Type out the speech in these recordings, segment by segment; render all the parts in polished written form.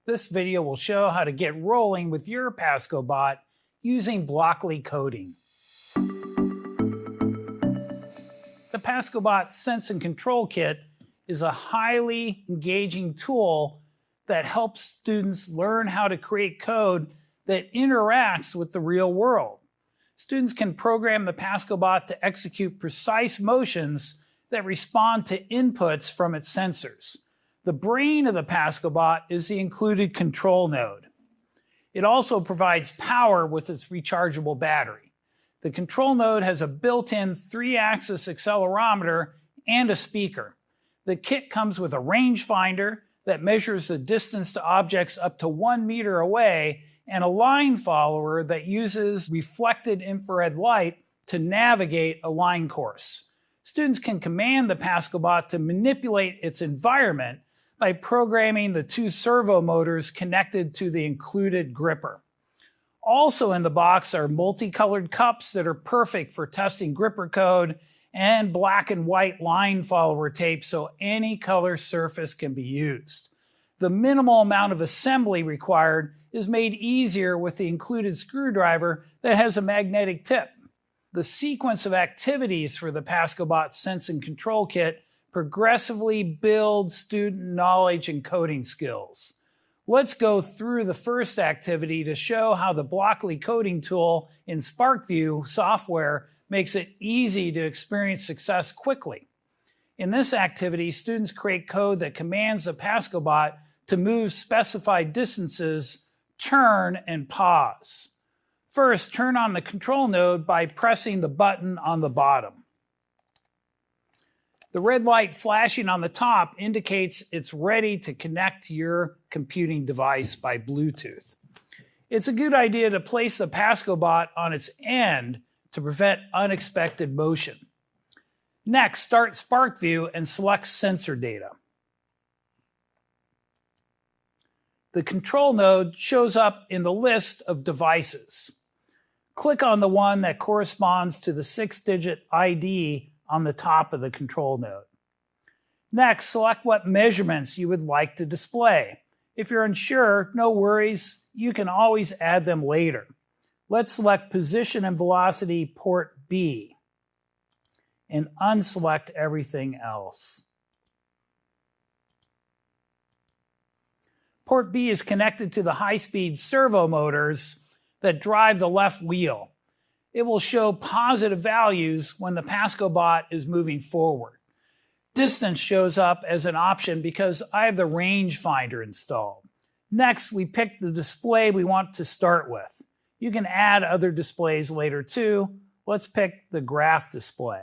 This video will show how to get rolling with your PASCObot using Blocky coding. The PASCObot Sense Control Kit is a highly engaging tool that helps students learn how to create code that interacts with the real world. Students can program the PASCObot to execute precise motions that respond to inputs from its sensors. The brain of the PASCObot is the included control node. It also provides power with its rechargeable battery. The control node has a built-in 3-axis accelerometer and a speaker. The kit comes with a rangefinder that measures the distance to objects up to 1 meter away and a line follower that uses reflected infrared light to navigate a line course. Students can command the PASCObot to manipulate its environment by programming the 2 servo motors connected to the included gripper. Also in the box are multicolored cups that are perfect for testing gripper code and black and white line follower tape so any color surface can be used. The minimal amount of assembly required is made easier with the included screwdriver that has a magnetic tip. The sequence of activities for the PASCObot Sense Control Kit progressively builds student knowledge and coding skills. Let's go through the first activity to show how the Blocky coding tool in SparkView software makes it easy to experience success quickly. In this activity, students create code that commands the PASCObot to move specified distances, turn, and pause. First, turn on the control node by pressing the button on the bottom. The red light flashing on the top indicates it's ready to connect to your computing device by Bluetooth. It's a good idea to place the PASCObot on its end to prevent unexpected motion. Next, start SparkView and select sensor data. The control node shows up in the list of devices. Click on the one that corresponds to the 6-digit ID on the top of the control node. Next, select what measurements you would like to display. If you're unsure, no worries, you can always add them later. Let's select position and velocity port B and unselect everything else. Port B is connected to the high-speed servo motors that drive the left wheel. It will show positive values when the PASCObot is moving forward. Distance shows up as an option because I have the rangefinder installed. Next, we pick the display we want to start with. You can add other displays later too. Let's pick the graph display.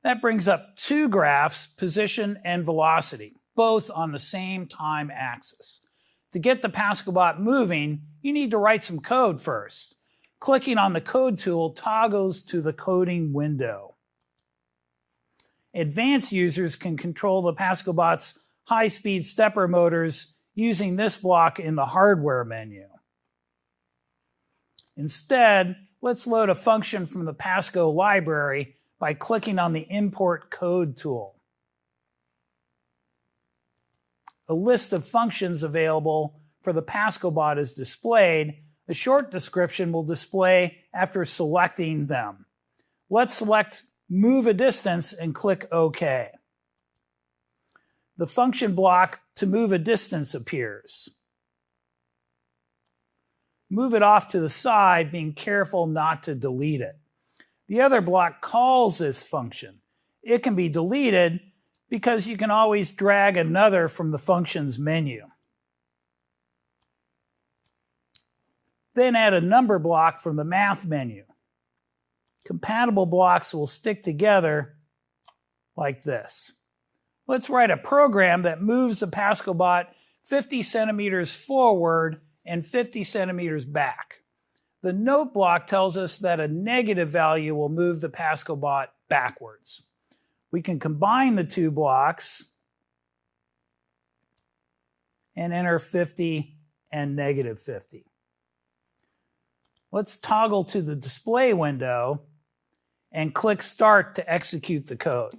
That brings up 2 graphs, position and velocity, both on the same time axis. To get the PASCObot moving, you need to write some code first. Clicking on the code tool toggles to the coding window. Advanced users can control the PASCObot's high-speed stepper motors using this block in the hardware menu. Instead, let's load a function from the PASCO library by clicking on the import code tool. A list of functions available for the PASCObot is displayed. A short description will display after selecting them. Let's select Move a Distance and click OK. The function block to move a distance appears. Move it off to the side, being careful not to delete it. The other block calls this function. It can be deleted because you can always drag another from the functions menu. Then add a number block from the math menu. Compatible blocks will stick together like this. Let's write a program that moves the PASCObot 50 centimeters forward and 50 centimeters back. The note block tells us that a negative value will move the PASCObot backwards. We can combine the 2 blocks and enter 50 and negative 50. Let's toggle to the display window and click Start to execute the code.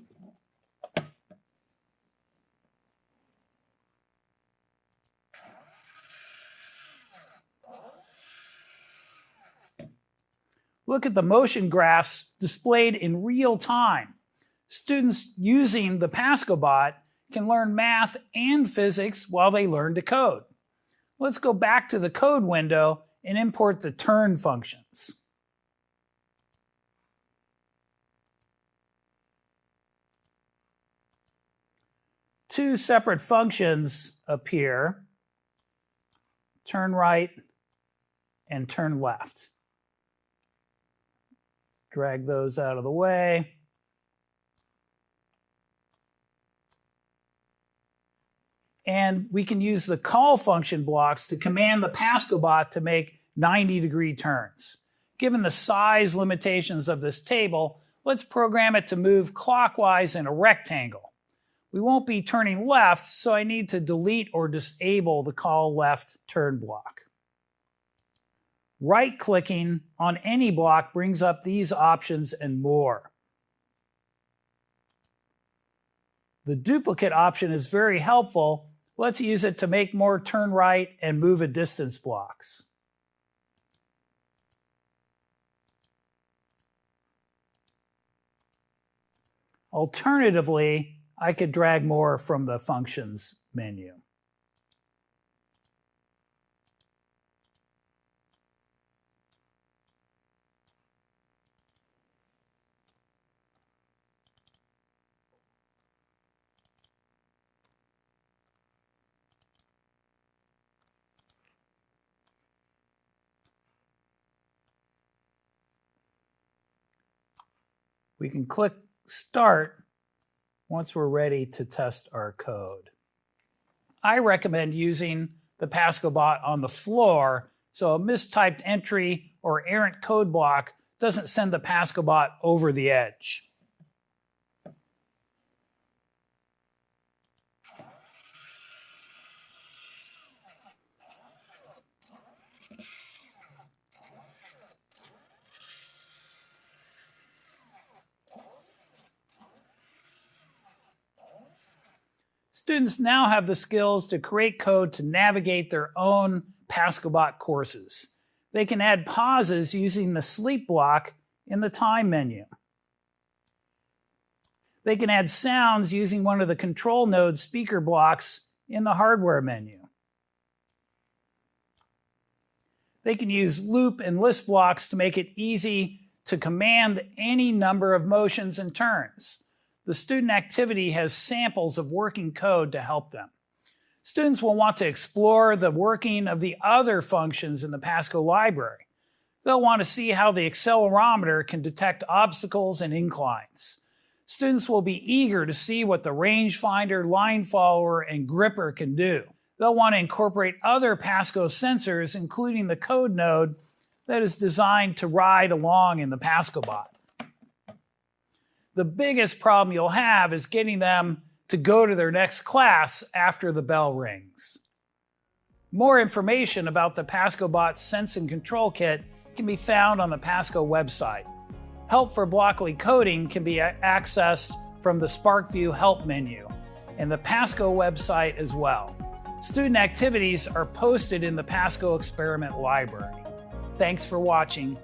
Look at the motion graphs displayed in real time. Students using the PASCObot can learn math and physics while they learn to code. Let's go back to the code window and import the turn functions. Two separate functions appear, turn right and turn left. Drag those out of the way. And we can use the call function blocks to command the PASCObot to make 90-degree turns. Given the size limitations of this table, let's program it to move clockwise in a rectangle. We won't be turning left, so I need to delete or disable the call left turn block. Right-clicking on any block brings up these options and more. The duplicate option is very helpful. Let's use it to make more turn right and move a distance blocks. Alternatively, I could drag more from the functions menu. We can click Start once we're ready to test our code. I recommend using the PASCObot on the floor so a mistyped entry or errant code block doesn't send the PASCObot over the edge. Students now have the skills to create code to navigate their own PASCObot courses. They can add pauses using the sleep block in the time menu. They can add sounds using one of the control node speaker blocks in the hardware menu. They can use loop and list blocks to make it easy to command any number of motions and turns. The student activity has samples of working code to help them. Students will want to explore the working of the other functions in the PASCO library. They'll want to see how the accelerometer can detect obstacles and inclines. Students will be eager to see what the rangefinder, line follower, and gripper can do. They'll want to incorporate other PASCO sensors, including the code node that is designed to ride along in the PASCObot. The biggest problem you'll have is getting them to go to their next class after the bell rings. More information about the PASCObot Sense and Control Kit can be found on the PASCO website. Help for Blocky coding can be accessed from the SparkView help menu and the PASCO website as well. Student activities are posted in the PASCO experiment library. Thanks for watching.